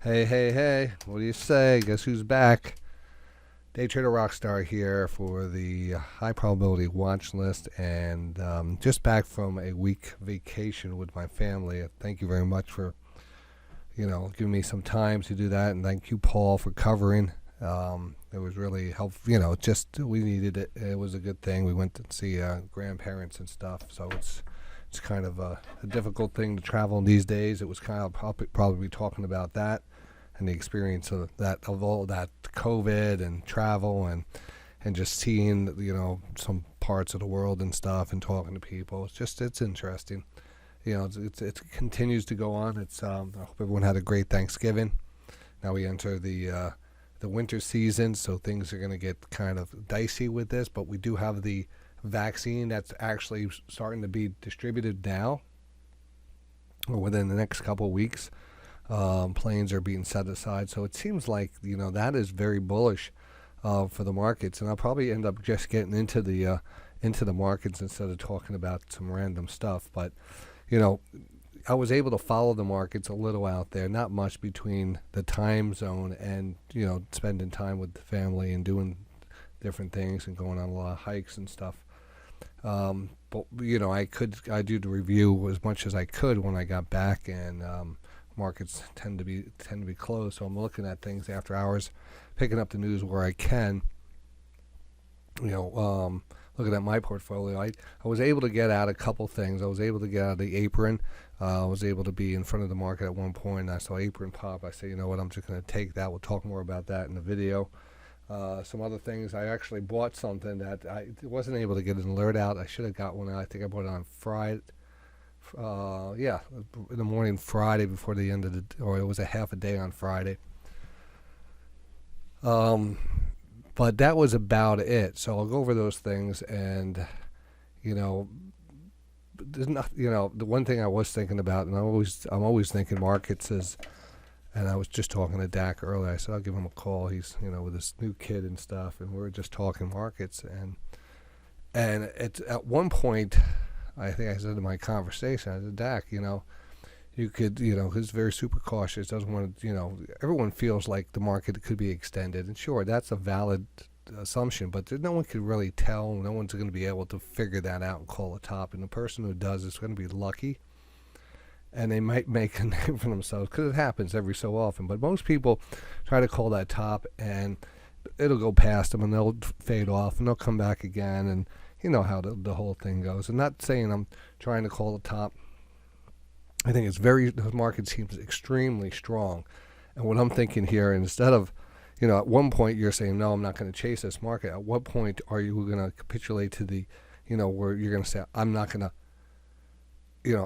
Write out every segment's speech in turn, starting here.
Hey, hey, hey, what do you say? Guess who's back? DayTraderRockStar here for the high probability watch list, and just back from a week vacation with my family. Thank you very much for, giving me some time to do that, and thank you, Paul, for covering. It was really helpful, just we needed it. It was a good thing. We went to see grandparents and stuff, so it's kind of a difficult thing to travel in these days. It was kind of probably talking about that and the experience of all that COVID and travel and just seeing some parts of the world and stuff and talking to people. It's interesting. It continues to go on. I hope everyone had a great Thanksgiving. Now we enter the winter season, so things are going to get kind of dicey with this. But we do have the vaccine that's actually starting to be distributed now, or within the next couple of weeks. Planes are being set aside, so it seems like that is very bullish for the markets, and I'll probably end up just getting into the markets instead of talking about some random stuff. But I was able to follow the markets a little out there, not much between the time zone and spending time with the family and doing different things and going on a lot of hikes and stuff. But I do the review as much as I could when I got back, and markets tend to be closed, so I'm looking at things after hours, picking up the news where I can. Looking at my portfolio, I was able to get out a couple things. I was able to get out of the apron. I was able to be in front of the market at one point, and I saw apron pop. I said, you know what, I'm just going to take that. We'll talk more about that in the video. Some other things, I actually bought something that I wasn't able to get an alert out. I should have got one out. I think I bought it on Friday. In the morning Friday before the end of or it was a half a day on Friday. But that was about it. So I'll go over those things, and there's not, the one thing I was thinking about, and I'm always thinking markets is, and I was just talking to Dak earlier. I said I'll give him a call. He's with his new kid and stuff, and we were just talking markets, and it's at one point. I think I said in my conversation, I said, Dak, you could, he's very super cautious, doesn't want to, everyone feels like the market could be extended. And sure, that's a valid assumption, but no one could really tell. No one's going to be able to figure that out and call a top. And the person who does is going to be lucky. And they might make a name for themselves, because it happens every so often. But most people try to call that top, and it'll go past them, and they'll fade off, and they'll come back again. And you know how the whole thing goes. I'm not saying I'm trying to call the top. I think the market seems extremely strong. And what I'm thinking here, instead of, at one point you're saying, no, I'm not going to chase this market. At what point are you going to capitulate to the, where you're going to say, I'm not going to,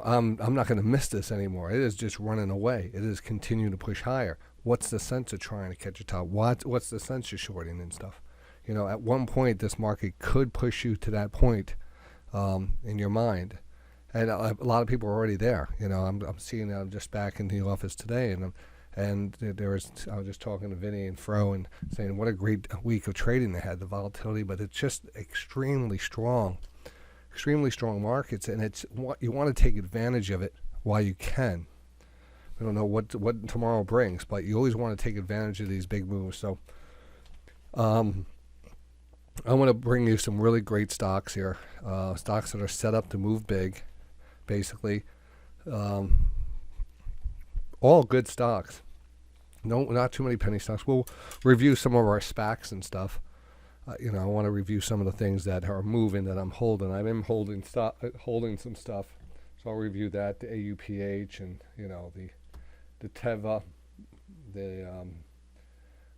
I'm not going to miss this anymore. It is just running away. It is continuing to push higher. What's the sense of trying to catch a top? What's the sense of shorting and stuff? At one point, this market could push you to that point in your mind. And a lot of people are already there. I'm seeing that. I'm just back in the office today, and I was just talking to Vinny and Fro and saying what a great week of trading they had, the volatility, but it's just extremely strong markets, and it's what you want to take advantage of it while you can. We don't know what tomorrow brings, but you always want to take advantage of these big moves. So, I want to bring you some really great stocks here, stocks that are set up to move big, basically. All good stocks. No, not too many penny stocks. We'll review some of our SPACs and stuff. I want to review some of the things that are moving that I'm holding. I've been holding some stuff, so I'll review that. The AUPH and the Teva, the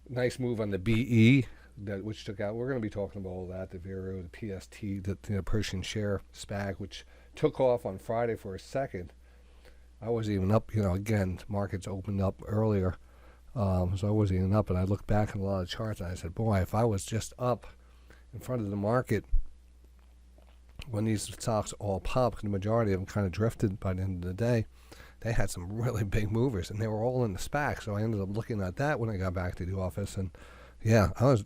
nice move on the BE. Which took out. We're going to be talking about all that, the Vero, the PST, the Persian share SPAC, which took off on Friday for a second. I wasn't even up, again, markets opened up earlier, so I wasn't even up, and I looked back at a lot of charts, and I said, boy, if I was just up in front of the market when these stocks all popped, the majority of them kind of drifted by the end of the day, they had some really big movers, and they were all in the SPAC, so I ended up looking at that when I got back to the office, and yeah, I was,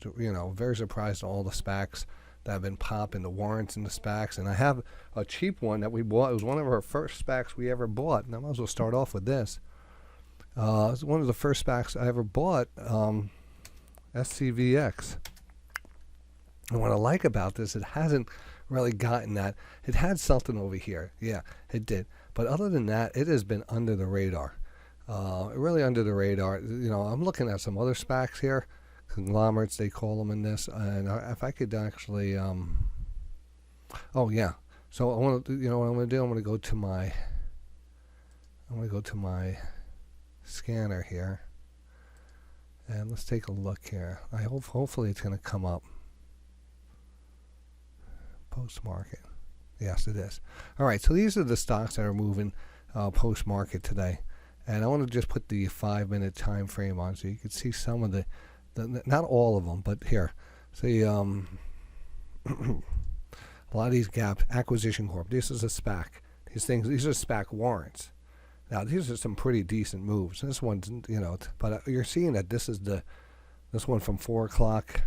very surprised at all the SPACs that have been popping, the warrants in the SPACs. And I have a cheap one that we bought. It was one of our first SPACs we ever bought, and I might as well start off with this. It's one of the first SPACs I ever bought, SCVX. And what I like about this, it hasn't really gotten that. It had something over here. Yeah, it did. But other than that, it has been under the radar. Really under the radar. I'm looking at some other SPACs here. Conglomerates, they call them in this. And if I could actually... oh, yeah. So I want to, what I'm going to do, I'm going to go to my scanner here. And let's take a look here. Hopefully it's going to come up. Post-market. Yes, it is. All right, so these are the stocks that are moving post-market today. And I want to just put the 5-minute time frame on so you can see some of the not all of them, but here. See, a lot of these gaps. Acquisition Corp. This is a SPAC. These are SPAC warrants. Now, these are some pretty decent moves. This one's, but you're seeing that this one from 4 o'clock.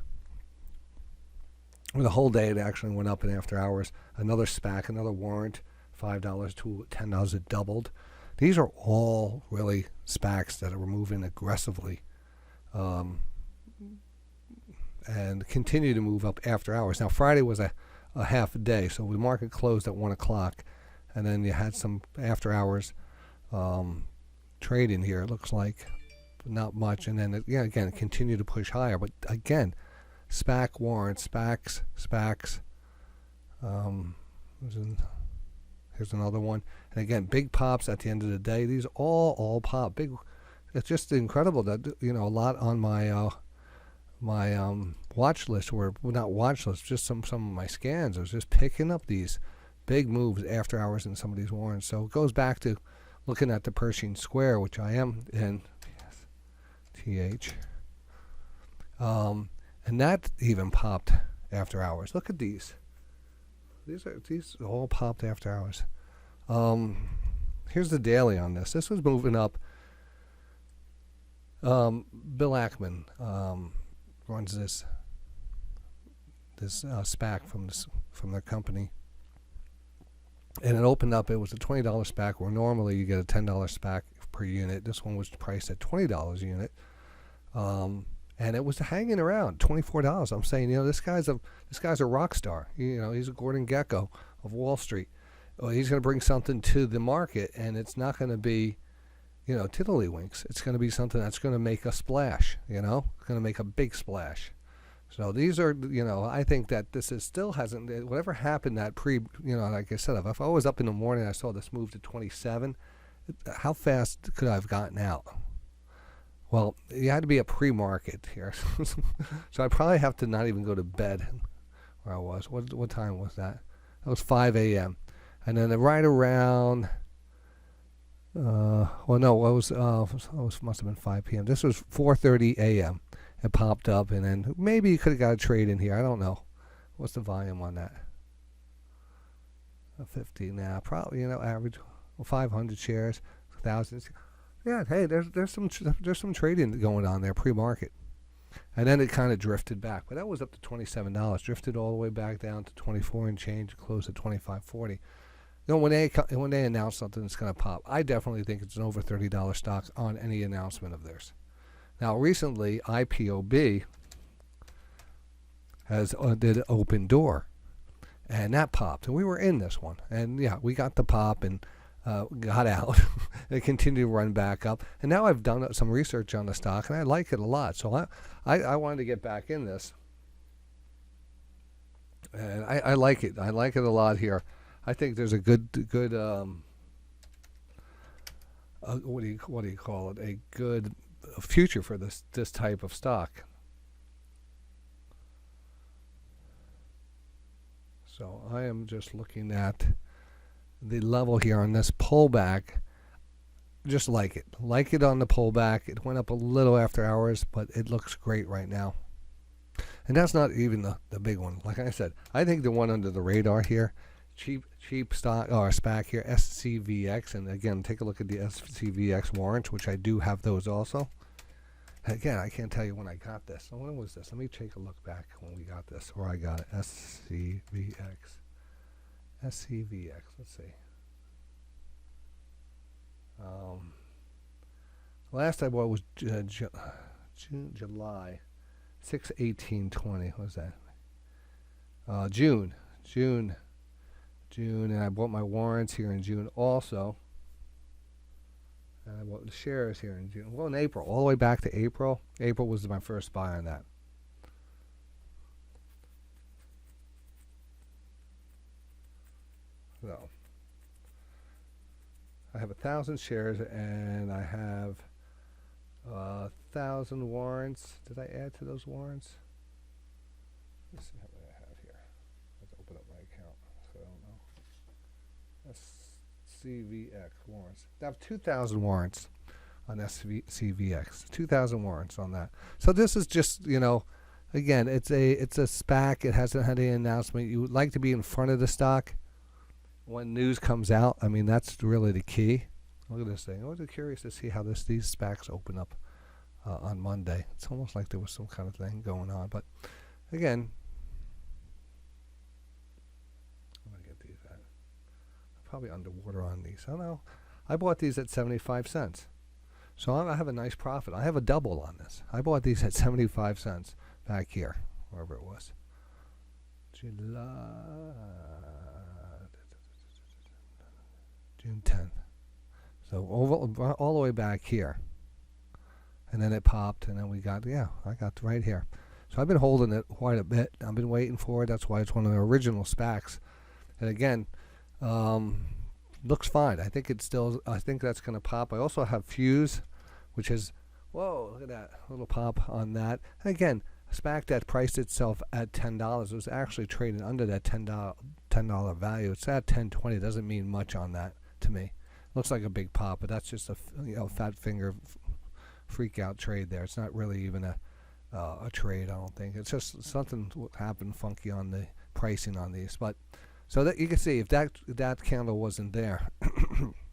The whole day it actually went up in after hours. Another SPAC, another warrant, $5 to $10. It doubled. These are all really SPACs that are moving aggressively and continue to move up after hours. Now, Friday was a half a day, so the market closed at 1 o'clock, and then you had some after hours trading here, it looks like, but not much. And then, again, it continued to push higher. But, again, SPAC warrants, SPACs. Here's another one. And again, big pops at the end of the day. These all pop. Big. It's just incredible that, a lot on my watch list not watch list, just some of my scans. I was just picking up these big moves after hours in some of these warrants. So it goes back to looking at the Pershing Square, which I am in. TH. And that even popped after hours. Look at these. These all popped after hours. Here's the daily on this. This was moving up. Bill Ackman runs this SPAC from their company, and it opened up. It was a $20 SPAC, where normally you get a $10 SPAC per unit. This one was priced at $20 a unit. And it was hanging around $24. I'm saying, this guy's a rock star. He's a Gordon Gekko of Wall Street. Well, he's going to bring something to the market, and it's not going to be, tiddlywinks. It's going to be something that's going to make a splash. It's going to make a big splash. So these are, I think that this still hasn't. Whatever happened that like I said, if I was up in the morning and I saw this move to 27, how fast could I have gotten out? Well, you had to be a pre-market here. So I probably have to not even go to bed where I was. What time was that? That was 5 a.m. And then right around, it must have been 5 p.m. This was 4:30 a.m. It popped up, and then maybe you could have got a trade in here. I don't know. What's the volume on that? 50 now. Probably, average 500 shares, thousands. Yeah, hey, there's some trading going on there pre-market, and then it kind of drifted back, but that was up to $27. Drifted all the way back down to 24 and change, closed at 25.40. When they announce something that's going to pop, I definitely think it's an over $30 stock on any announcement of theirs. Now, recently, IPOB did Open Door, and that popped, and we were in this one, and yeah, we got the pop and. Got out. It continued to run back up, and now I've done some research on the stock, and I like it a lot. So I wanted to get back in this, and I like it. I like it a lot here. I think there's a good what do you call it? A good future for this type of stock. So I am just looking at the level here on this pullback. Just like it on the pullback. It went up a little after hours, but it looks great right now. And that's not even the big one. Like I said, I think the one under the radar here, cheap stock or SPAC here, SCVX. And again, take a look at the SCVX warrants, which I do have those also. Again, I can't tell you when I got this. So when was this? Let me take a look back when we got this, or I got it. SCVX. Let's see. Last I bought was July 6/18/20. What was that? June, and I bought my warrants here in June also. And I bought the shares here in June. Well, in April, all the way back to April. April was my first buy on that. So I have 1,000 shares and I have 1,000 warrants. Did I add to those warrants? Let's see how many I have here. Let's open up my account so I don't know. That's CVX warrants. I have 2,000 warrants on CVX. 2,000 warrants on that. So this is just, you know, again, it's a SPAC. It hasn't had any announcement. You would like to be in front of the stock when news comes out. I mean, that's really the key. Look at this thing. I was curious to see how these SPACs open up on Monday. It's almost like there was some kind of thing going on. But again, I'm going to get these at. I'm probably underwater on these. I don't know. I bought these at 75 cents. So I have a nice profit. I have a double on this. I bought these at 75 cents back here, wherever it was. June 10th. So all the way back here. And then it popped, and then we got, yeah, I got right here. So I've been holding it quite a bit. I've been waiting for it. That's why it's one of the original SPACs. And again, looks fine. I think it's still, I think that's going to pop. I also have Fuse, which is, whoa, look at that little pop on that. And again, a SPAC that priced itself at $10. It was actually trading under that $10 value. It's at $10.20. It doesn't mean much on that to me. Looks like a big pop, but that's just a fat finger freak out trade there. It's not really even a trade, I don't think. It's just something happened funky on the pricing on these. But so that you can see if that candle wasn't there,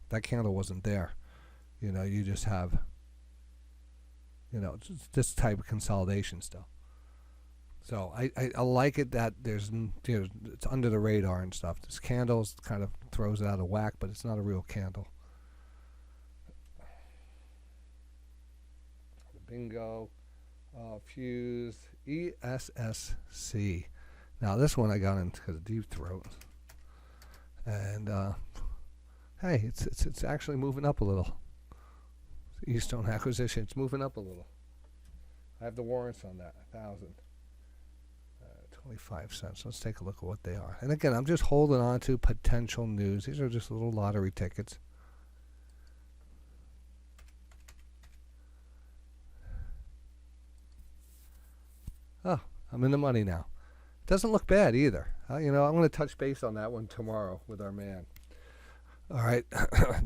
that candle wasn't there, you know, you just have, you know, this type of consolidation still. So I like it that there's, you know, it's under the radar and stuff. This candle kind of throws it out of whack, but it's not a real candle. Bingo, Fuse, ESSC. Now this one I got into because of deep throat, and hey, it's actually moving up a little. Eastone acquisition, it's moving up a little. I have the warrants on that, 1,000. 25 cents. Let's take a look at what they are. And again, I'm just holding on to potential news. These are just little lottery tickets. Oh, I'm in the money now. Doesn't look bad either. You know, I'm going to touch base on that one tomorrow with our man. All right,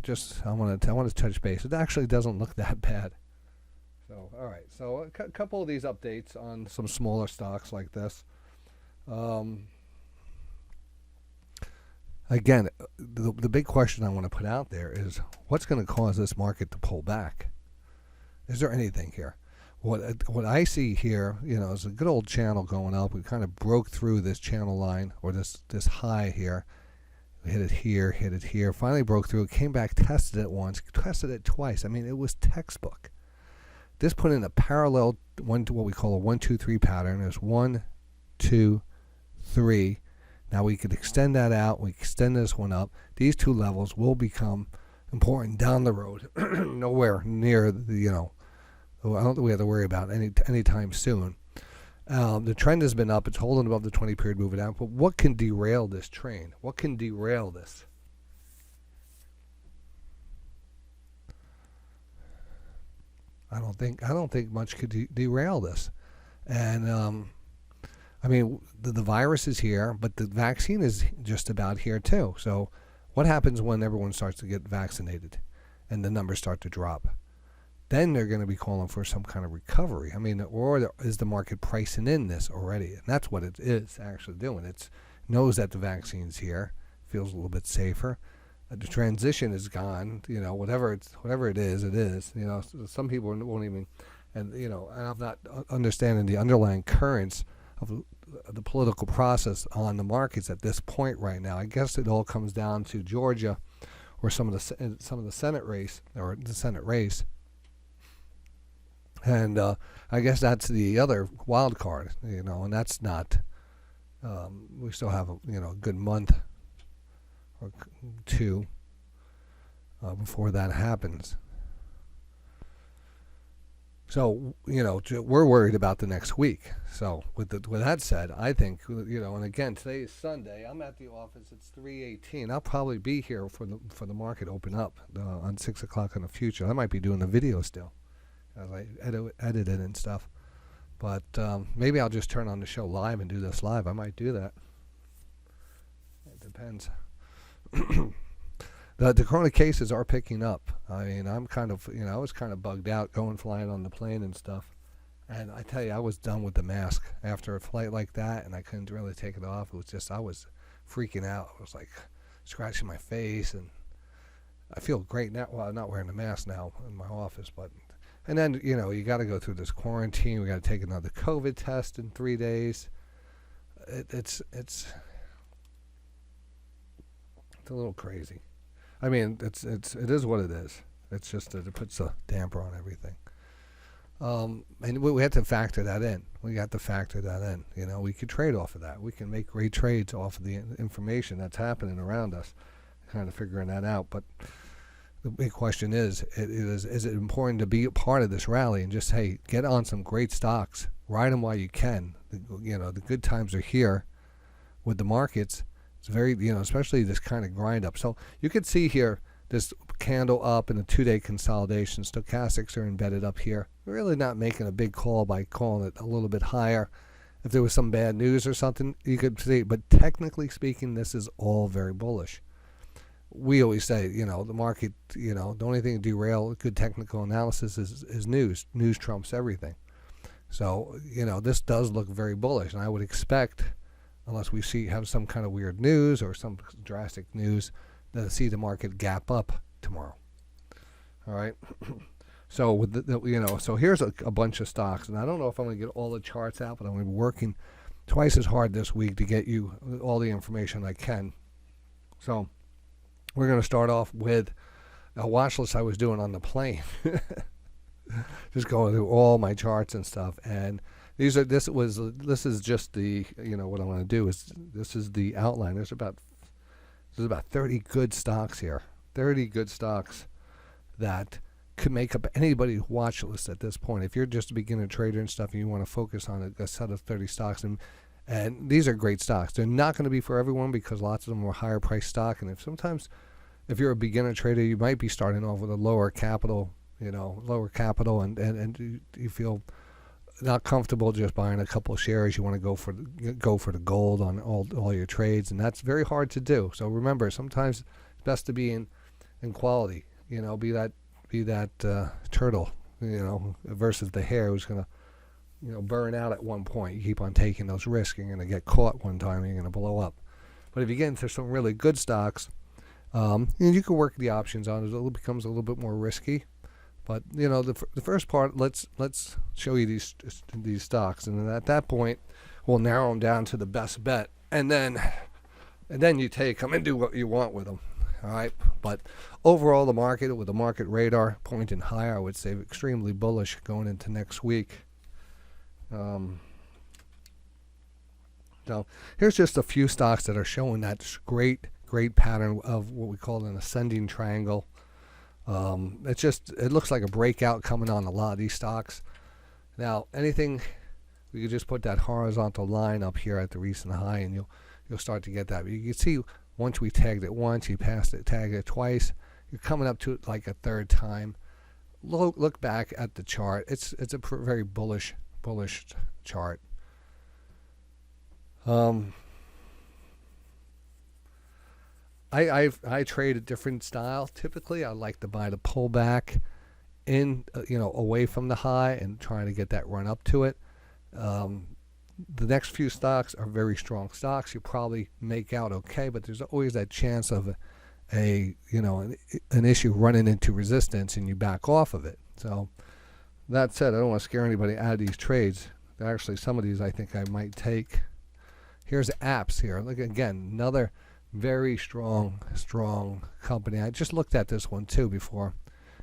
just I want to touch base. It actually doesn't look that bad. So, all right. So, a couple of these updates on some smaller stocks like this. Again, the big question I want to put out there is what's going to cause this market to pull back? Is there anything here? What I see here, you know, is a good old channel going up. We kind of broke through this channel line or this high here. We hit it here, finally broke through. It came back, tested it once, tested it twice. I mean, it was textbook. This put in a parallel what we call a 1, 2, 3 pattern. There's 1, 2, 3. Now we could extend that out. We extend this one up. These two levels will become important down the road. Nowhere near the, you know, I don't think we have to worry about anytime soon. The trend has been up. It's holding above the 20-period moving down. But what can derail this train? What can derail this? I don't think much could derail this. And I mean, the virus is here, but the vaccine is just about here too. So what happens when everyone starts to get vaccinated and the numbers start to drop? Then they're going to be calling for some kind of recovery. I mean, or is the market pricing in this already? And that's what it is actually doing. It knows that the vaccine's here, feels a little bit safer. The transition is gone. You know, whatever it is, it is. You know, some people won't even, and you know, and I'm not understanding the underlying currents of the political process on the markets at this point right now. I guess it all comes down to Georgia, or some of the Senate race or the Senate race. And I guess that's the other wild card, and that's not. We still have a good month or two before that happens. So we're worried about the next week. So with that said, I think and again, today is Sunday. I'm at the office. It's 3:18. I'll probably be here for the market open up on 6 o'clock in the future. I might be doing the video still as I edit it and stuff. But maybe I'll just turn on the show live and do this live. I might do that. It depends. The corona cases are picking up. I mean, I'm kind of, I was kind of bugged out flying on the plane and stuff. And I tell you, I was done with the mask after a flight like that, and I couldn't really take it off. It was just, I was freaking out. I was like scratching my face, and I feel great now. Well, I'm not wearing the mask now in my office, but. And then, you got to go through this quarantine. We got to take another COVID test in 3 days. It's a little crazy. I mean, it is what it is. It's just that it puts a damper on everything. And we have to factor that in. We got to factor that in. We could trade off of that. We can make great trades off of the information that's happening around us, kind of figuring that out. But the big question is it important to be a part of this rally and just, hey, get on some great stocks, ride them while you can. The good times are here with the markets. It's very, especially this kind of grind up. So you can see here this candle up in a 2-day consolidation. Stochastics are embedded up here. We're really not making a big call by calling it a little bit higher. If there was some bad news or something, you could see. But technically speaking, this is all very bullish. We always say, the market, the only thing to derail good technical analysis is news. News trumps everything. So, this does look very bullish. And I would expect, unless we have some kind of weird news or some drastic news, to see the market gap up tomorrow. All right. So with so here's a bunch of stocks, and I don't know if I'm going to get all the charts out, but I'm going to be working twice as hard this week to get you all the information I can. So we're going to start off with a watch list I was doing on the plane. Just going through all my charts and stuff, and this is just the what I'm going to do is this is the outline. There's about 30 good stocks here. 30 good stocks that could make up anybody's watch list at this point. If you're just a beginner trader and stuff and you want to focus on a set of 30 stocks, and these are great stocks. They're not going to be for everyone because lots of them are higher price stock, and if you're a beginner trader, you might be starting off with a lower capital, and you feel not comfortable just buying a couple of shares. You want to go for the gold on all your trades, and that's very hard to do. So remember, sometimes it's best to be in quality. Be that turtle, versus the hare who's gonna burn out at one point. You keep on taking those risks, you're gonna get caught one time and you're gonna blow up. But if you get into some really good stocks, you can work the options on it. It becomes a little bit more risky. But the first part, let's show you these stocks, and then at that point, we'll narrow them down to the best bet, and then you take them and do what you want with them. All right. But overall, the market with the market radar pointing higher, I would say extremely bullish going into next week. So here's just a few stocks that are showing that great pattern of what we call an ascending triangle. It looks like a breakout coming on a lot of these stocks. Now, we could just put that horizontal line up here at the recent high, and you'll start to get that. But you can see once we tagged it once, you tagged it twice, you're coming up to it like a third time. Look back at the chart. It's a very bullish chart. I trade a different style. Typically, I like to buy the pullback in, away from the high and trying to get that run up to it. The next few stocks are very strong stocks. You probably make out okay, but there's always that chance of an issue running into resistance and you back off of it. So that said, I don't want to scare anybody out of these trades. Actually, some of these I think I might take. Here's apps here. Look again, another very strong company. I just looked at this one too before.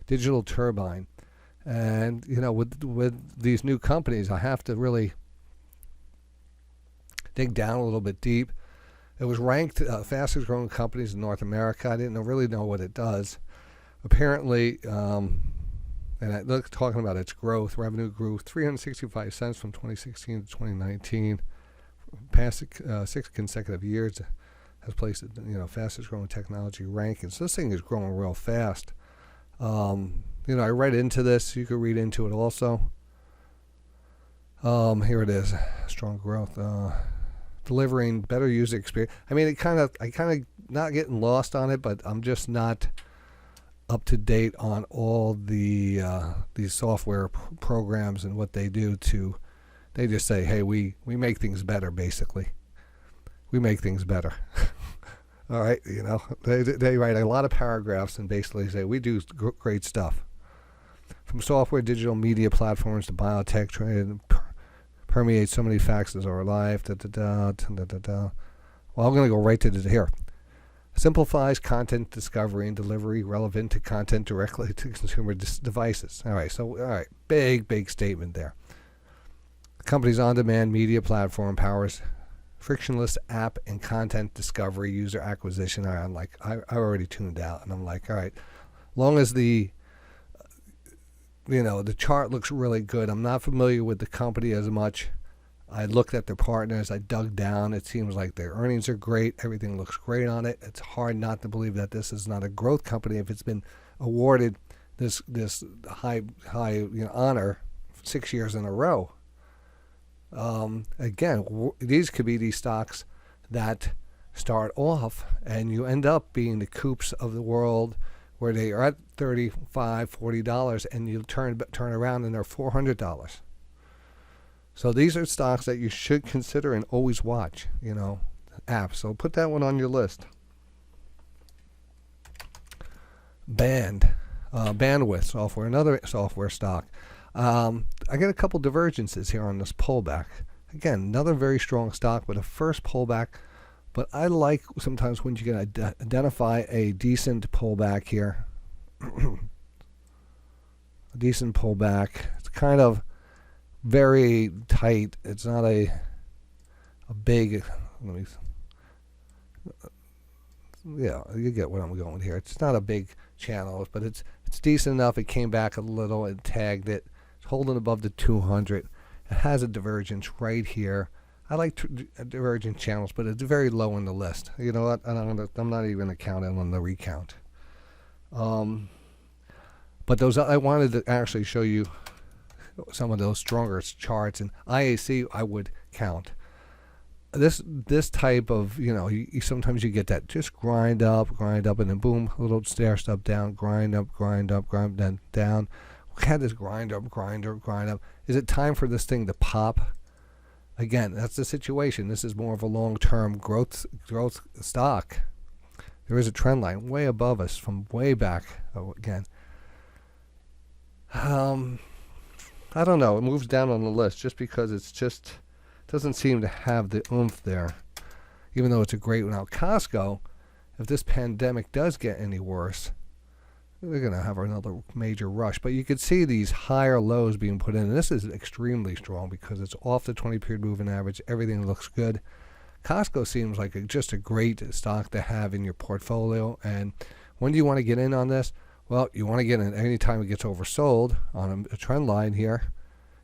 Digital Turbine. And with these new companies, I have to really dig down a little bit deep. It was ranked fastest growing companies in North America. I didn't really know what it does. Apparently, and talking about its growth, revenue grew 365 cents from 2016 to 2019. Past 6 consecutive years has placed it, fastest growing technology rankings. So this thing is growing real fast. I read into this. You could read into it also. Here it is. Strong growth. Delivering better user experience. I mean, I kind of not getting lost on it, but I'm just not up to date on all the these software programs and what they do to. They just say, hey, we make things better. Basically, we make things better. All right, they write a lot of paragraphs and basically say we do great stuff. From software, digital media platforms to biotech, trade permeates so many facets of our life. Well, I'm going to go right to here. Simplifies content discovery and delivery relevant to content directly to consumer devices. All right, big statement there. The company's on-demand media platform powers frictionless app and content discovery, user acquisition. I'm like, I already tuned out, and I'm like, all right, long as the chart looks really good. I'm not familiar with the company as much. I looked at their partners. I dug down. It seems like their earnings are great. Everything looks great on it. It's hard not to believe that this is not a growth company if it's been awarded this high honor 6 years in a row. Again, these could be these stocks that start off and you end up being the Coops of the world, where they are at $35, $40, and you turn around and they're $400. So these are stocks that you should consider and always watch, apps. So put that one on your list. Bandwidth software, another software stock. I get a couple divergences here on this pullback. Again, another very strong stock, but a first pullback. But I like sometimes when you can identify a decent pullback here. A decent pullback. It's kind of very tight. It's not a big. You get what I'm going here. It's not a big channel, but it's decent enough. It came back a little and tagged it. It's holding above the 200. It has a divergence right here. I like divergent channels, but it's very low on the list. You know what? I'm not even going to count it on the recount. But those, I wanted to actually show you some of those stronger charts. And IAC, I would count. This type of, sometimes you get that just grind up, and then boom, a little stair step down, grind up, then down. We had this grind up. Is it time for this thing to pop? Again, that's the situation. This is more of a long-term growth stock. There is a trend line way above us from way back. Again, I don't know. It moves down on the list just because it's just doesn't seem to have the oomph there, even though it's a great one. Now, Costco, if this pandemic does get any worse, they're going to have another major rush. But you could see these higher lows being put in. And this is extremely strong because it's off the 20-period moving average. Everything looks good. Costco seems like just a great stock to have in your portfolio. And when do you want to get in on this? Well, you want to get in any time it gets oversold on a trend line here.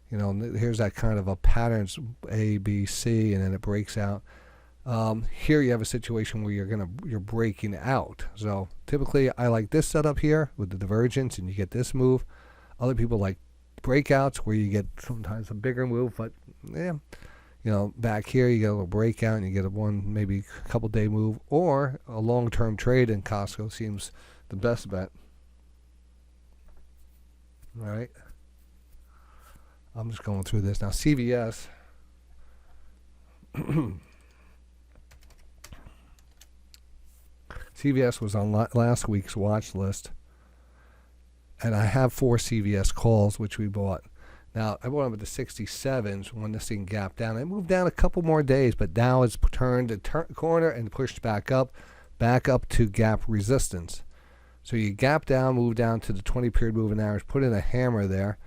Here's that kind of a pattern, A, B, C, and then it breaks out. Here you have a situation where you're breaking out. So typically I like this setup here with the divergence and you get this move. Other people like breakouts where you get sometimes a bigger move, but back here you get a little breakout and you get maybe a couple day move, or a long-term trade in Costco seems the best bet. All right. I'm just going through this now. CVS. CVS was on last week's watch list, and I have 4 CVS calls which we bought. Now I bought them at the 67s when this thing gapped down. It moved down a couple more days, but now it's turned a corner and pushed back up to gap resistance. So you gap down, move down to the 20 period moving average, put in a hammer there,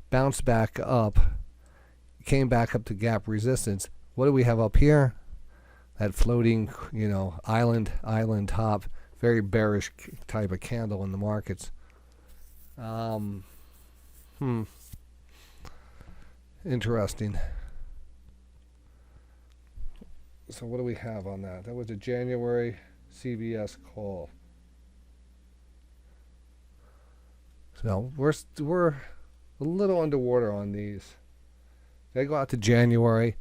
bounce back up, came back up to gap resistance. What do we have up here? That floating, island top, very bearish type of candle in the markets. Interesting. So what do we have on that? That was a January CVS call. So we're a little underwater on these. They go out to January.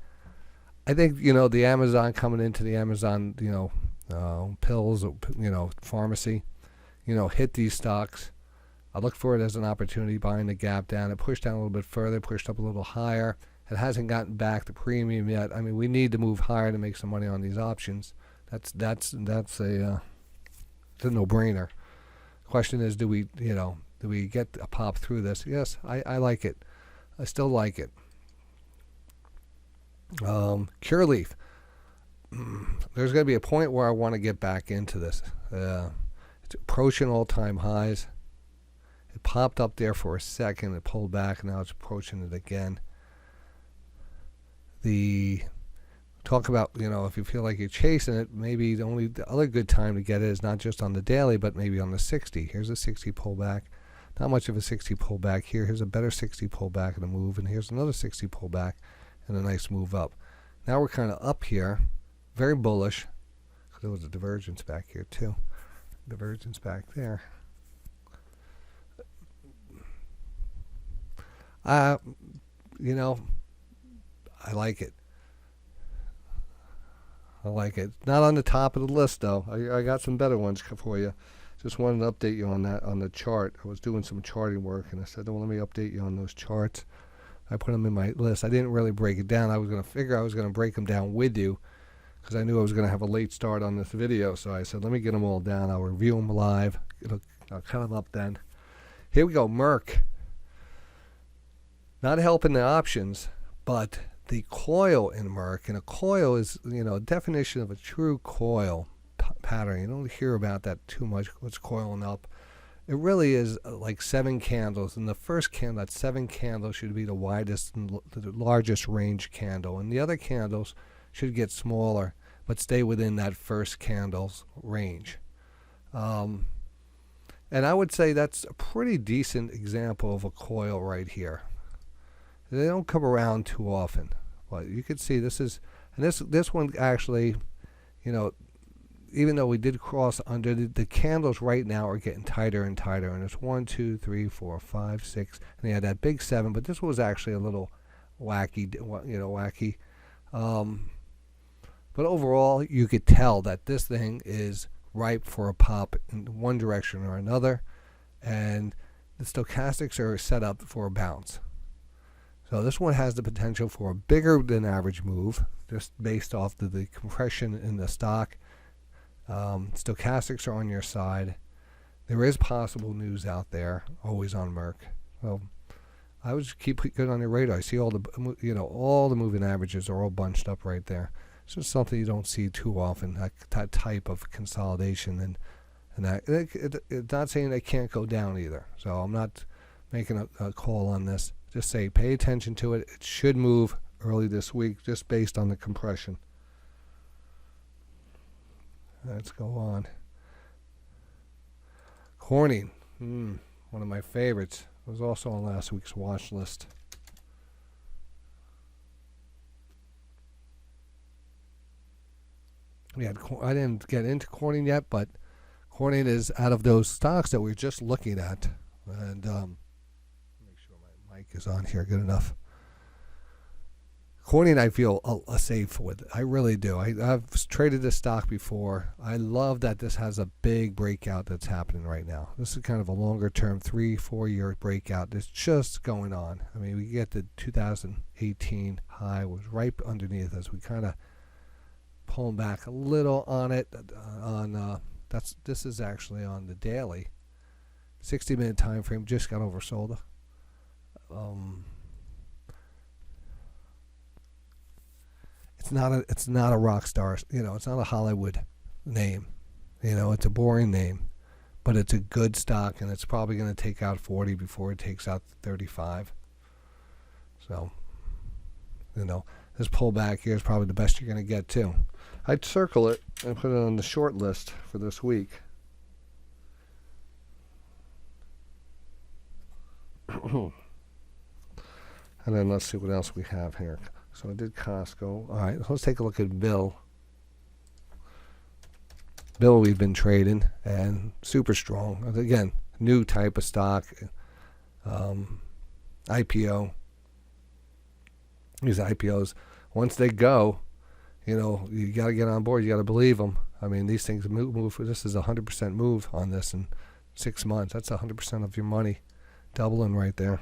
I think the Amazon coming into the Amazon pills, pharmacy, hit these stocks. I look for it as an opportunity, buying the gap down. It pushed down a little bit further, pushed up a little higher. It hasn't gotten back to premium yet. I mean, we need to move higher to make some money on these options. That's a no-brainer. Question is, do we get a pop through this? Yes, I like it. I still like it. Cureleaf. There's going to be a point where I want to get back into this. It's approaching all-time highs. It popped up there for a second. It pulled back. Now it's approaching it again. Talk about, if you feel like you're chasing it, maybe the other good time to get it is not just on the daily, but maybe on the 60. Here's a 60 pullback. Not much of a 60 pullback here. Here's a better 60 pullback and a move. And here's another 60 pullback and a nice move up. Now we're kind of up here. Very bullish. There was a divergence back here too. Divergence back there. I like it. I like it. Not on the top of the list though. I got some better ones for you. Just wanted to update you on that, on the chart. I was doing some charting work and I said, let me update you on those charts. I put them in my list. I didn't really break it down. I was going to break them down with you because I knew I was going to have a late start on this video. So I said, let me get them all down. I'll review them live. I'll cut them up then. Here we go. Merck. Not helping the options, but the coil in Merck. And a coil is, a definition of a true coil pattern. You don't hear about that too much. What's coiling up? It really is like 7 candles. And the first candle, that 7 candles should be the widest and the largest range candle. And the other candles should get smaller, but stay within that first candle's range. And I would say that's a pretty decent example of a coil right here. They don't come around too often. But you can see this one actually, even though we did cross under, the candles right now are getting tighter and tighter. And it's 1, 2, 3, 4, 5, 6. And they had that big 7, but this was actually a little wacky, wacky. But overall, you could tell that this thing is ripe for a pop in one direction or another. And the stochastics are set up for a bounce. So this one has the potential for a bigger than average move, just based off the compression in the stock. Stochastics are on your side. There is possible news out there, always on Merck. So I would just keep it good on your radar. I see all the moving averages are all bunched up right there. It's just something you don't see too often, that type of consolidation. And that it's not saying they can't go down either. So I'm not making a call on this. Just say pay attention to it. It should move early this week just based on the compression. Let's go on. Corning, one of my favorites. It was also on last week's watch list. I didn't get into Corning yet, but Corning is out of those stocks that we're just looking at. And make sure my mic is on here good enough. Corning, I feel safe with. I really do. I've traded this stock before. I love that this has a big breakout that's happening right now. This is kind of a longer term, 3-4 year breakout that's just going on. I mean, we get the 2018 high was right underneath us. We kind of pulling back a little on it. This is actually on the daily. 60-minute time frame just got oversold. It's not a rock star, it's not a Hollywood name, it's a boring name, but it's a good stock, and it's probably going to take out 40 before it takes out 35. So, this pullback here is probably the best you're going to get too. I'd circle it and put it on the short list for this week. And then let's see what else we have here. So I did Costco. All right, let's take a look at Bill. Bill, we've been trading, and super strong. Again, new type of stock, IPO. These IPOs, once they go, you got to get on board. You got to believe them. I mean, these things move. This is a 100% move on this in 6 months. That's 100% of your money, doubling right there.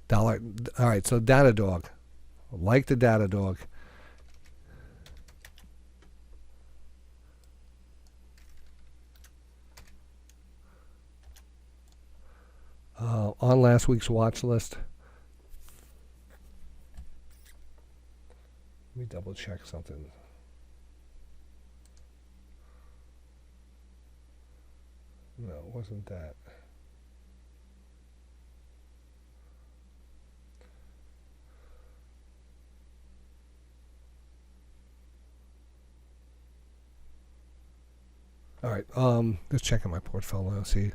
Dollar. All right, so Datadog. I like the Datadog. On last week's watch list. Let me double check something. No, it wasn't that. All right, just checking my portfolio. See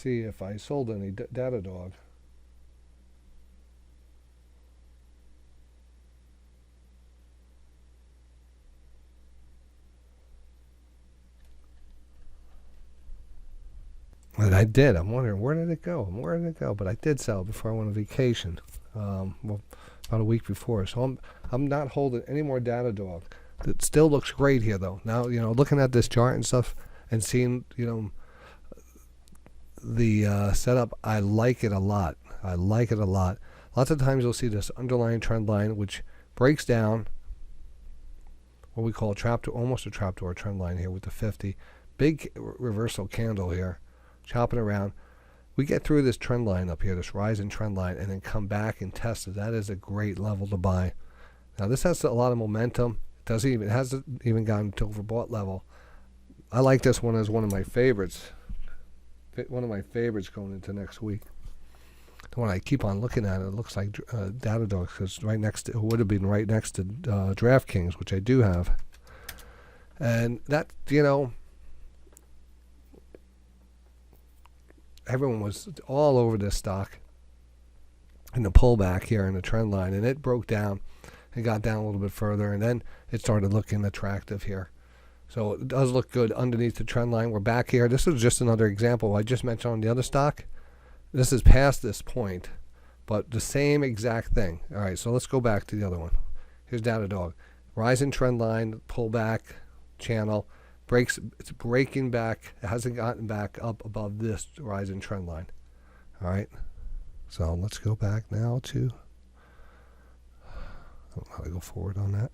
if I sold any Datadog. And I did. I'm wondering, where did it go? But I did sell it before I went on vacation. About a week before. So I'm not holding any more Datadog. It still looks great here, though. Now, looking at this chart and stuff and seeing, the setup, I like it a lot. Lots of times you'll see this underlying trend line, which breaks down what we call a trapdoor, almost a trapdoor trend line here with the 50. Big reversal candle here, chopping around. We get through this trend line up here, this rising trend line, and then come back and test it. That is a great level to buy. Now, this has a lot of momentum. It hasn't even gotten to overbought level. I like this one as one of my favorites. One of my favorites going into next week. The one I keep on looking at, it looks like Datadog, because it would have been right next to DraftKings, which I do have. And that, everyone was all over this stock in the pullback here in the trend line, and it broke down. It got down a little bit further, and then it started looking attractive here. So it does look good underneath the trend line. We're back here. This is just another example. I just mentioned on the other stock. This is past this point, but the same exact thing. All right, so let's go back to the other one. Here's Datadog. Rising trend line, pullback channel. It's breaking back. It hasn't gotten back up above this rising trend line. All right, so let's go back now to... I don't know how to go forward on that.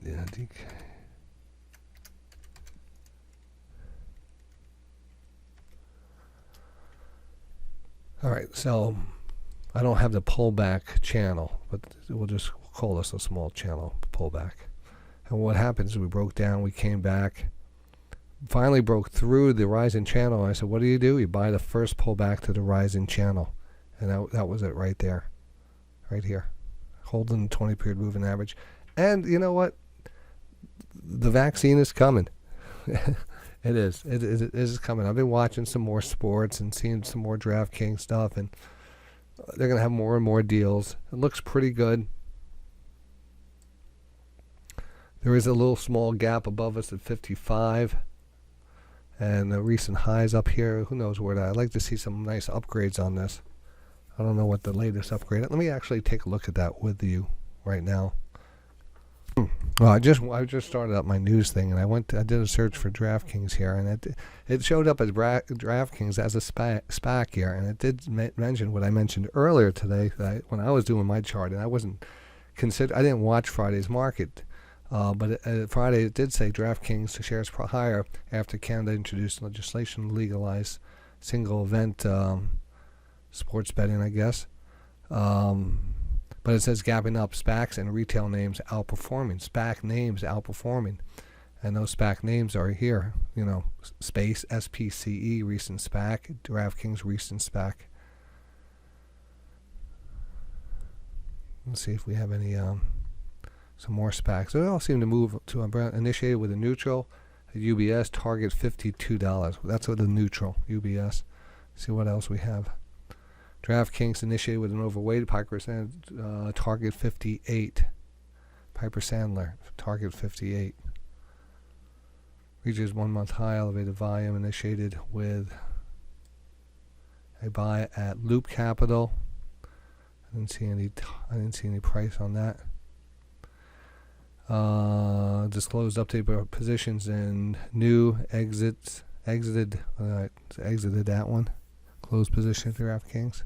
Yeah, DK. All right, so I don't have the pullback channel, but we'll just call this a small channel pullback. And what happens is we broke down, we came back, finally broke through the rising channel. I said, what do? You buy the first pullback to the rising channel. And that was it right there. Right here. Holding the 20-period moving average. And you know what? The vaccine is coming. It is. It is coming. I've been watching some more sports and seeing some more DraftKings stuff, and they're going to have more and more deals. It looks pretty good. There is a little small gap above us at 55. And the recent highs up here, who knows where that. I'd like to see some nice upgrades on this. I don't know what the latest upgrade is. Let me actually take a look at that with you right now. Well, I just started up my news thing, and I did a search for DraftKings here, and it showed up as DraftKings as a SPAC here, and it did mention what I mentioned earlier today, that when I was doing my chart, and I didn't watch Friday's market, but Friday it did say DraftKings shares higher after Canada introduced legislation to legalize single event sports betting, I guess. But it says gapping up, SPACs and retail names outperforming. SPAC names outperforming. And those SPAC names are here. Space, SPCE, recent SPAC, DraftKings, recent SPAC. Let's see if we have any, some more SPACs. They all seem to move to initiated with a neutral. At UBS, target $52. That's with a neutral, UBS. See what else we have. DraftKings initiated with an overweight. Piper Sandler, target 58. Piper Sandler, target 58. Reaches 1 month high, elevated volume, initiated with a buy at Loop Capital. I didn't see any price on that. Disclosed update positions and new exits. Exited that one. Closed position at DraftKings.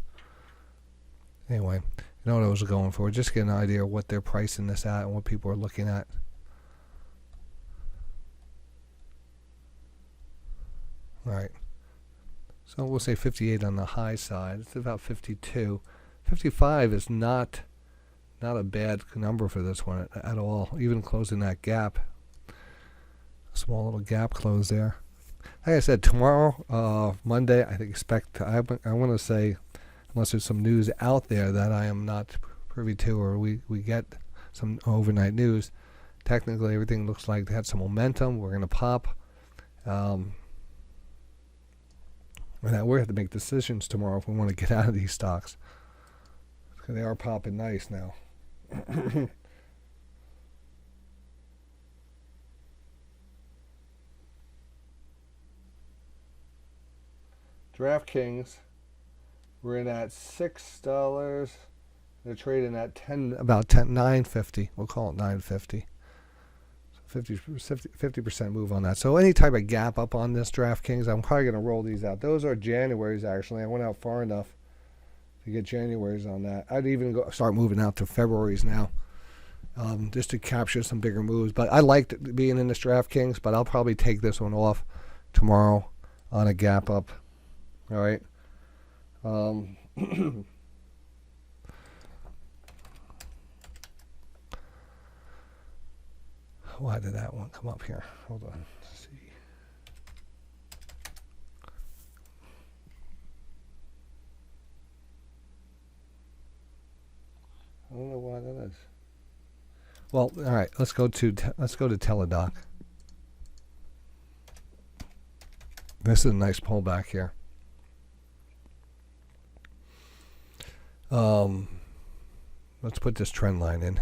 Anyway, you know what I was going for. Just get an idea of what they're pricing this at and what people are looking at. All right. So we'll say 58 on the high side. It's about 52. 55 is not a bad number for this one at all. Even closing that gap. A small little gap close there. Like I said, tomorrow, Monday, I want to say, unless there's some news out there that I am not privy to, or we get some overnight news, technically everything looks like they had some momentum. We're going to pop. And we're going to have to make decisions tomorrow if we want to get out of these stocks. Because they are popping nice now. DraftKings, we're in at $6. They're trading at $9.50. We'll call it $9.50. So 50% move on that. So any type of gap up on this DraftKings, I'm probably going to roll these out. Those are Januaries, actually. I went out far enough to get Januaries on that. I'd even start moving out to Februaries now, just to capture some bigger moves. But I liked being in this DraftKings, but I'll probably take this one off tomorrow on a gap up. All right. Why did that one come up here? Hold on. Let's see. I don't know why that is. Well, all right. Let's go to Teladoc. This is a nice pullback here. Let's put this trend line in.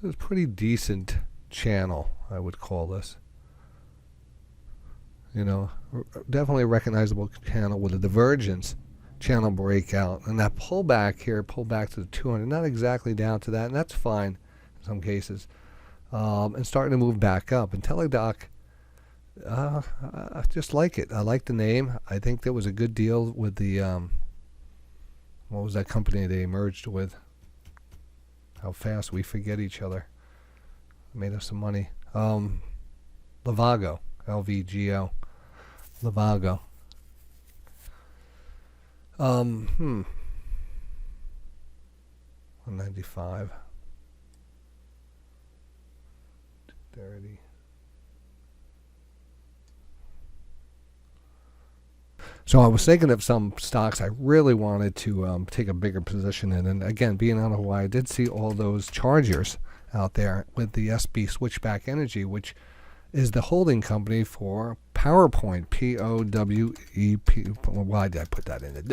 This is a pretty decent channel, I would call this. Definitely a recognizable channel with a divergence channel breakout. And that pullback here, pullback to the 200, not exactly down to that, and that's fine in some cases. And starting to move back up. And Teladoc, I just like it. I like the name. I think there was a good deal with the, what was that company they merged with? How fast we forget each other. Made us some money. Livongo. LVGO. Livongo. 195. 30. So I was thinking of some stocks I really wanted to take a bigger position in. And again, being out of Hawaii, I did see all those chargers out there with the SB Switchback Energy, which is the holding company for PowerPoint. P-O-W-E-P. Why did I put that in it?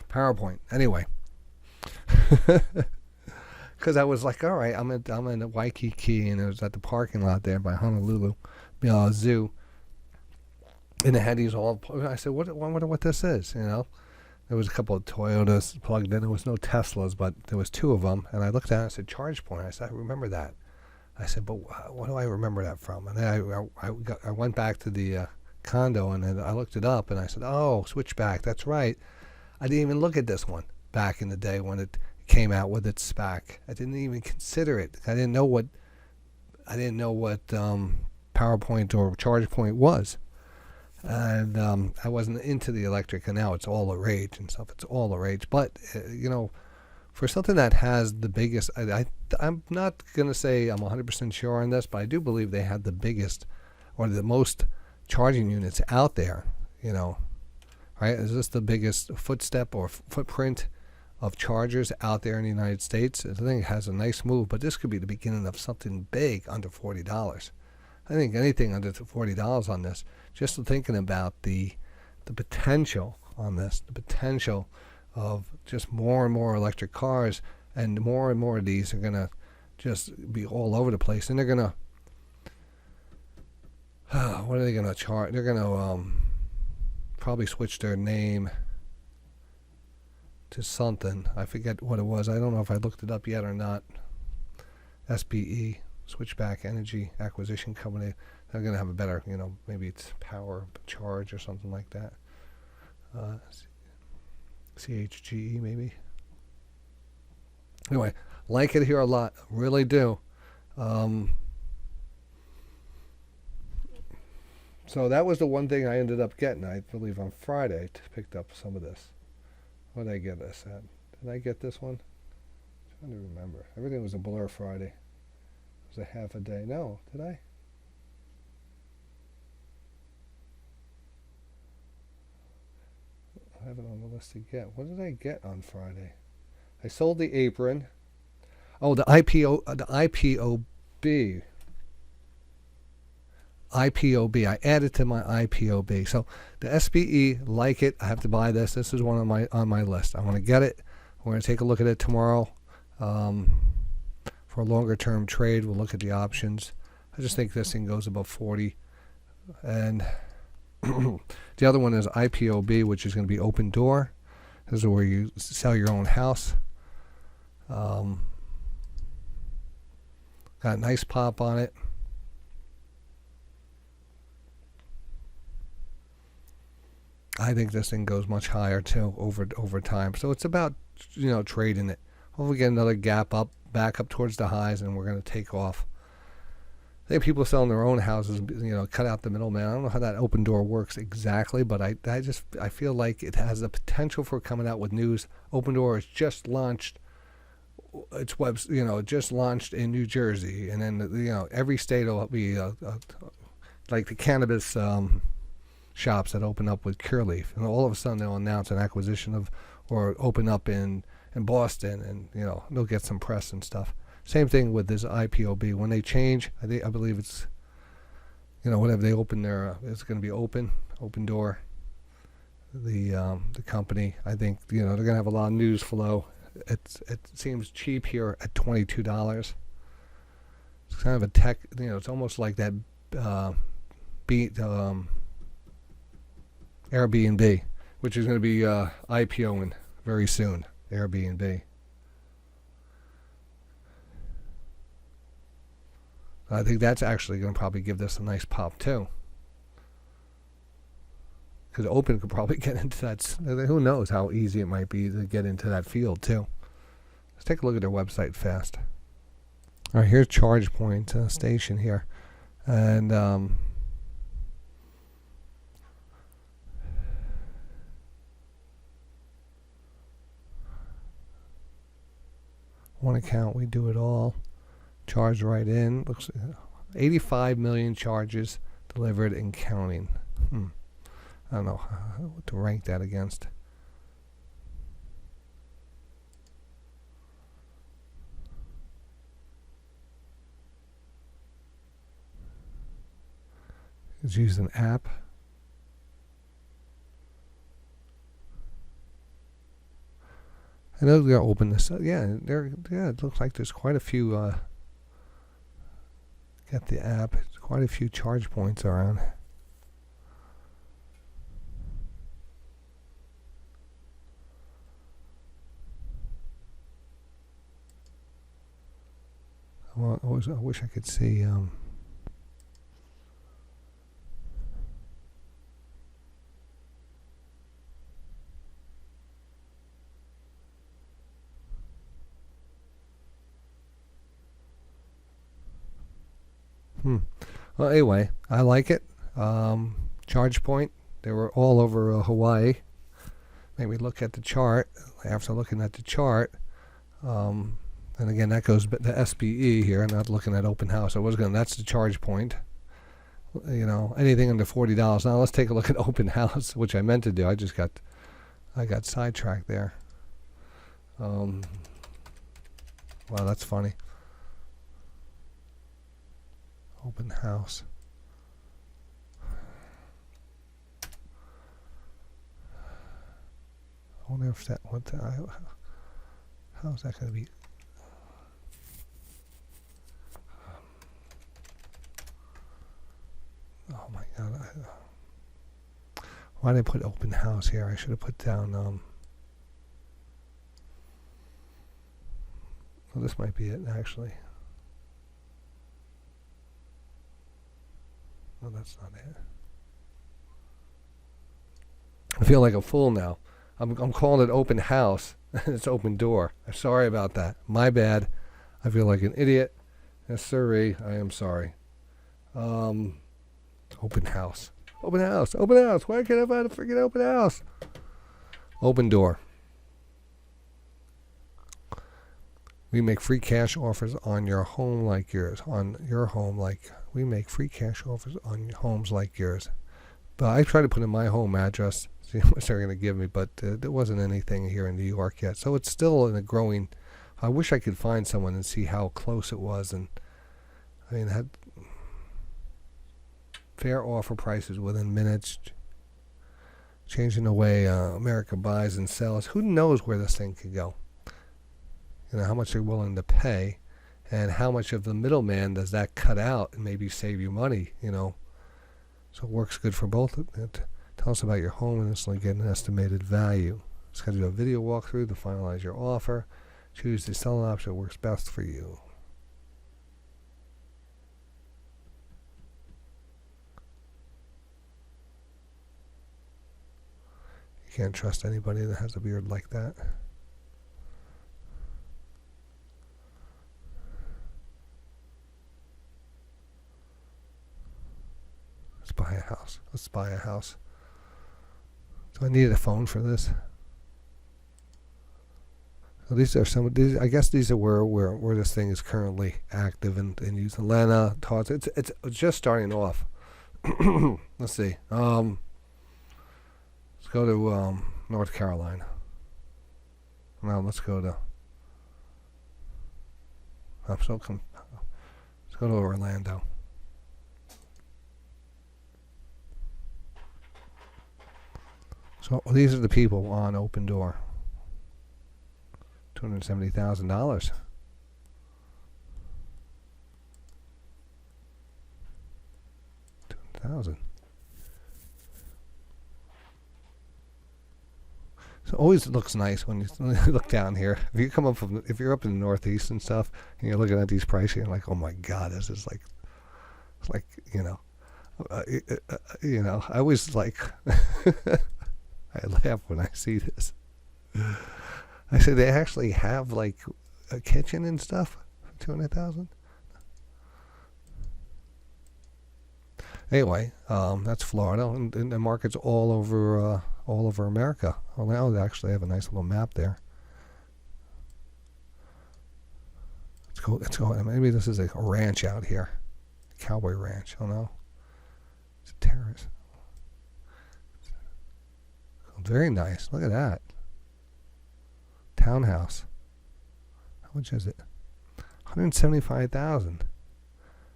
PowerPoint. Anyway. Because I was like, all right, I'm in Waikiki, and it was at the parking lot there by Honolulu Zoo. And it had these all. I said, I wonder what this is. There was a couple of Toyotas plugged in. There was no Teslas, but there was two of them. And I looked at it and I said, ChargePoint. I said, I remember that. I said, but what do I remember that from? And then I went back to the condo, and then I looked it up, and I said, oh, Switchback. That's right. I didn't even look at this one back in the day when it came out with its SPAC. I didn't even consider it. I didn't know what PowerPoint or ChargePoint was. And I wasn't into the electric, and now it's all the rage and stuff. It's all the rage. But for something that has the biggest, I'm not gonna say I'm 100% sure on this, but I do believe they have the biggest or the most charging units out there. Right? Is this the biggest footstep or footprint of chargers out there in the United States? I think it has a nice move, but this could be the beginning of something big under $40. I think anything under $40 on this, just thinking about the potential on this, the potential of just more and more electric cars, and more of these are going to just be all over the place. And they're going to, what are they going to charge? They're going to probably switch their name to something. I forget what it was. I don't know if I looked it up yet or not. SPE, Switchback Energy Acquisition Company. They're going to have a better, maybe it's Power Charge or something like that. CHGE maybe. Anyway, like it here a lot. Really do. So that was the one thing I ended up getting. I believe on Friday picked up some of this. What did I get this at? Did I get this one? I'm trying to remember. Everything was a blur Friday. It was a half a day. No, did I? I have it on the list to get. What did I get on Friday? I sold the apron. Oh, the IPOB. IPOB. I added to my IPOB. So the SPE, like it. I have to buy this. This is one on my list. I want to get it. We're going to take a look at it tomorrow. For a longer term trade, we'll look at the options. I just think this thing goes above 40. And the other one is IPOB, which is going to be open door. This is where you sell your own house. Got a nice pop on it. I think this thing goes much higher too over time. So it's about trading it. Hopefully get another gap up, back up towards the highs, and we're going to take off. I think people selling their own houses, cut out the middleman. I don't know how that open door works exactly, but I feel like it has the potential for coming out with news. Open door is just launched. Its just launched in New Jersey, and then every state will be like the cannabis shops that open up with Cureleaf, and all of a sudden they'll announce an acquisition of or open up in Boston, and they'll get some press and stuff. Same thing with this IPOB. When they change, I believe it's whatever they open their it's going to be open door. The company, I think they're going to have a lot of news flow. It seems cheap here at $22. It's kind of a tech. It's almost like that Airbnb, which is going to be IPOing very soon. Airbnb. I think that's actually going to probably give this a nice pop too. Because Open could probably get into that. Who knows how easy it might be to get into that field too. Let's take a look at their website fast. All right, here's ChargePoint station here, and one account, we do it all. Charge right in. Looks 85 million charges delivered and counting. I don't know what to rank that against. Let's use an app. I know they're gonna open this up. Yeah, it looks like there's quite a few. Get the app. There's quite a few charge points around. Well, I wish I could see. Well, anyway, I like it. charge point. They were all over Hawaii. Maybe look at the chart. After looking at the chart, and again that goes to SBE here. I'm not looking at open house. That's the charge point. Anything under $40. Now let's take a look at open house, which I meant to do. I got sidetracked there. Wow, that's funny. Open house. I wonder if that how is that going to be? Oh my God! Why did I put open house here? I should have put down. Well, this might be it actually. No, that's not it. I feel like a fool now. I'm calling it open house, and it's open door. I'm sorry about that. My bad. I feel like an idiot. Yes, sirree. I am sorry. Open house. Open house. Open house. Why can't I find a freaking open house? Open door. We make free cash offers on your home like yours. We make free cash offers on homes like yours. But I tried to put in my home address, see how much they're going to give me, but there wasn't anything here in New York yet. So it's still in a growing. I wish I could find someone and see how close it was. And I mean, had fair offer prices within minutes, changing the way America buys and sells. Who knows where this thing could go? How much they're willing to pay, and how much of the middleman does that cut out and maybe save you money, So it works good for both. Tell us about your home and instantly get an estimated value. Schedule a video walkthrough to finalize your offer. Choose the selling option that works best for you. You can't trust anybody that has a beard like that. Let's buy a house. Let's buy a house. Do I need a phone for this? So these are some of these. I guess these are where this thing is currently active and use. Atlanta, Todd. It's just starting off. Let's see. Let's go to North Carolina. Now let's go to. Let's go to Orlando. So these are the people on Open Door. $270,000. $200,000. So it always looks nice when you look down here. If you're up in the Northeast and stuff, and you're looking at these prices, you're like, oh my God, this is like, it's like, I always like. I laugh when I see this. I say they actually have like a kitchen and stuff for $200,000. Anyway, that's Florida, and the market's all over America. Well, now they actually have a nice little map there. Let's go. Maybe this is a ranch out here, a cowboy ranch. Oh no, it's a terrace. Very nice. Look at that. Townhouse. How much is it? $175,000.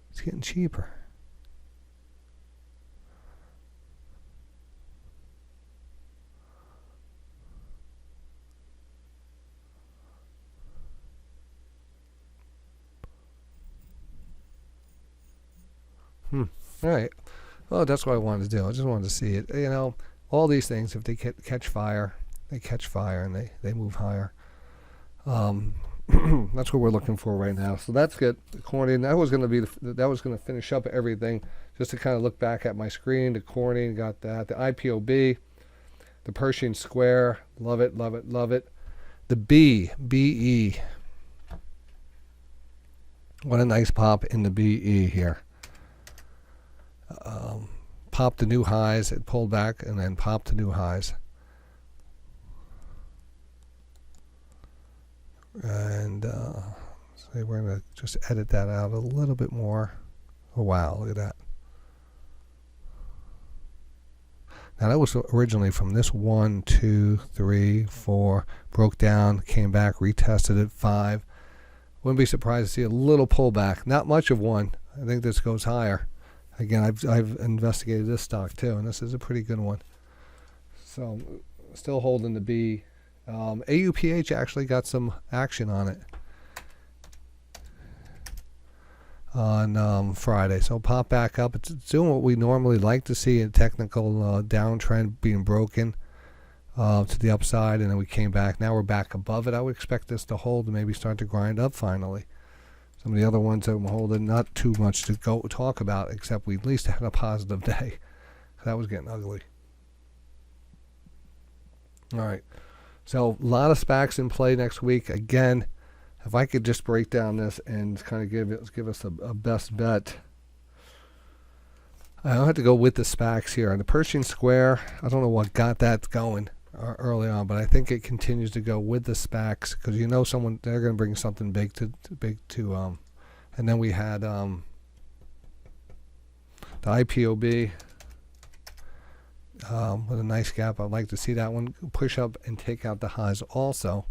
It's getting cheaper. All right. Well, that's what I wanted to do. I just wanted to see it. All these things, if they catch fire, and they move higher. That's what we're looking for right now. So that's good. The corning, that was going to finish up everything. Just to kind of look back at my screen, the corning, got that. The IPOB, the Pershing Square, love it, love it, love it. The BE. What a nice pop in the BE here. popped the new highs. It pulled back and then popped the new highs. And so we're going to just edit that out a little bit more. Oh, wow, look at that. Now that was originally from this 1, 2, 3, 4, broke down, came back, retested it, 5. Wouldn't be surprised to see a little pullback. Not much of one. I think this goes higher. Again, I've investigated this stock too, and this is a pretty good one. So still holding the B. AUPH actually got some action on it on Friday. So pop back up. It's doing what we normally like to see, a technical downtrend being broken to the upside, and then we came back. Now we're back above it. I would expect this to hold and maybe start to grind up finally. Some of the other ones that I'm holding, not too much to go talk about, except we at least had a positive day. That was getting ugly. All right. So a lot of SPACs in play next week. Again, if I could just break down this and kind of give us a best bet. I don't have to go with the SPACs here. On the Pershing Square, I don't know what got that going early on, but I think it continues to go with the SPACs because you know they're going to bring something big to and then we had the IPOB with a nice gap. I'd like to see that one push up and take out the highs also.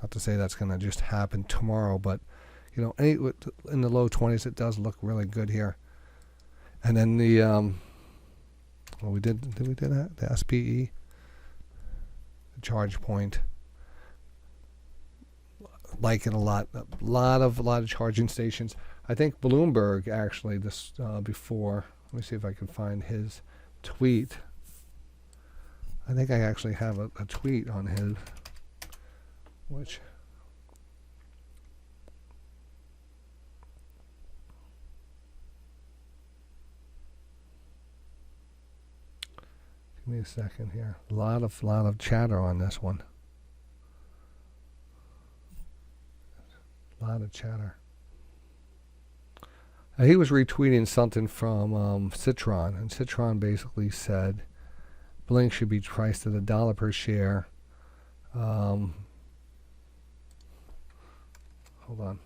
Not to say that's going to just happen tomorrow, but you know, in the low 20s, it does look really good here. And then the well, did we do that? The SPE, the charge point. Like it a lot of charging stations. I think Bloomberg actually this before. Let me see if I can find his tweet. I think I actually have a tweet on his, which give me a second here. A lot of chatter on this one. A lot of chatter. He was retweeting something from Citron, and Citron basically said Blink should be priced at $1 per share. Hold on.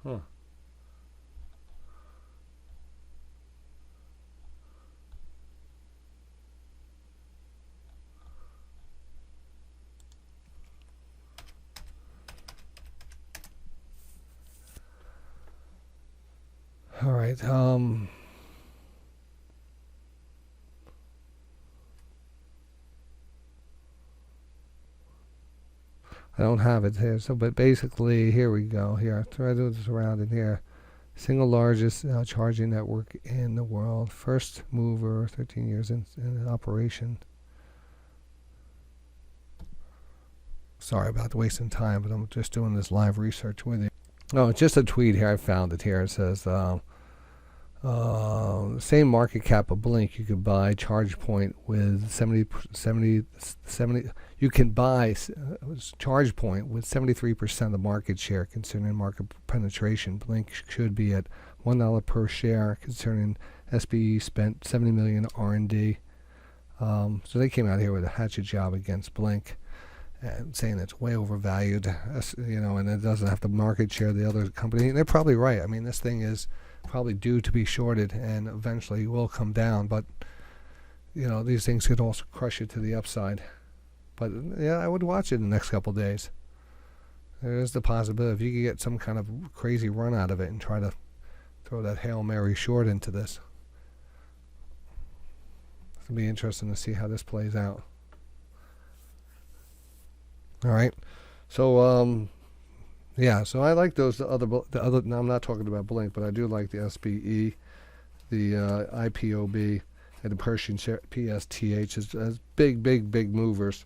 Huh. All right. I don't have it here. So, but basically, here we go. Here, try to do this around in here. Single largest charging network in the world. First mover, 13 years in operation. Sorry about wasting time, but I'm just doing this live research with you. Oh, it's just a tweet here. I found it here. It says, same market cap of Blink, you could buy ChargePoint with 70. You can buy ChargePoint with 73% of the market share, considering market penetration. Blink should be at $1 per share, considering SBE spent $70 million R&D. So they came out here with a hatchet job against Blink, and saying it's way overvalued, you know, and it doesn't have the market share of the other company. And they're probably right. I mean, this thing is probably due to be shorted and eventually will come down, but you know, these things could also crush it to the upside. But yeah, I would watch it in the next couple of days. There is the possibility if you could get some kind of crazy run out of it and try to throw that Hail Mary short into this. It'll be interesting to see how this plays out. All right, so Yeah, so I like those. The other. Now I'm not talking about Blink, but I do like the SBE, the IPOB, and the Pershing PSTH as big movers.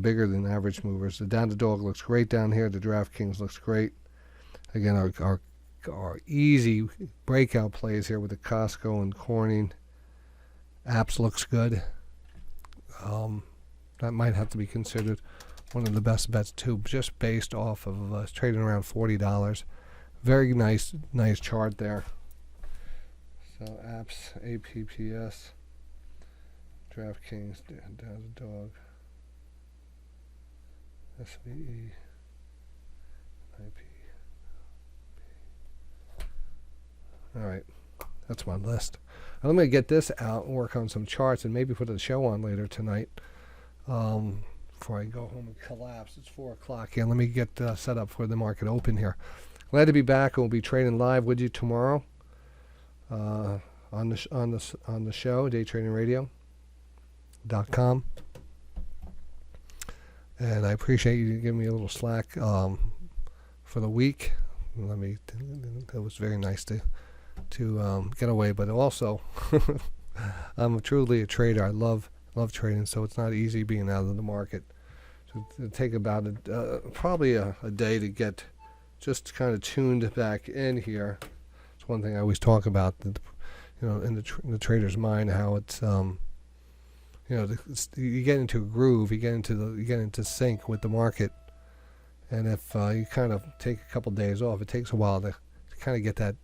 Bigger than average movers. The Down the Dog looks great down here. The DraftKings looks great. Again, our easy breakout plays here with the Costco and Corning. Apps looks good. That might have to be considered one of the best bets too, just based off of trading around $40. Very nice chart there. So apps, APPS, DraftKings, Down the Dog, SVE, IP. All right, that's my list. I'm going to get this out and work on some charts and maybe put a show on later tonight before I go home and collapse. It's 4 o'clock here. Let me get set up for the market open here. Glad to be back. We'll be trading live with you tomorrow on the show, DayTradingRadio.com. And I appreciate you giving me a little slack for the week. That was very nice to get away, but also I'm truly a trader. I love trading, so it's not easy being out of the market. So it'll take about probably a day to get just kind of tuned back in here. It's one thing I always talk about, in the trader's mind, how it's you get into a groove, you get into sync with the market, and if you kind of take a couple days off, it takes a while to kind of get that,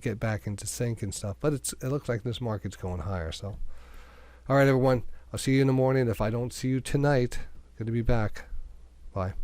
get back into sync and stuff. But it looks like this market's going higher. So, all right, everyone, I'll see you in the morning. If I don't see you tonight, good to be back. Bye.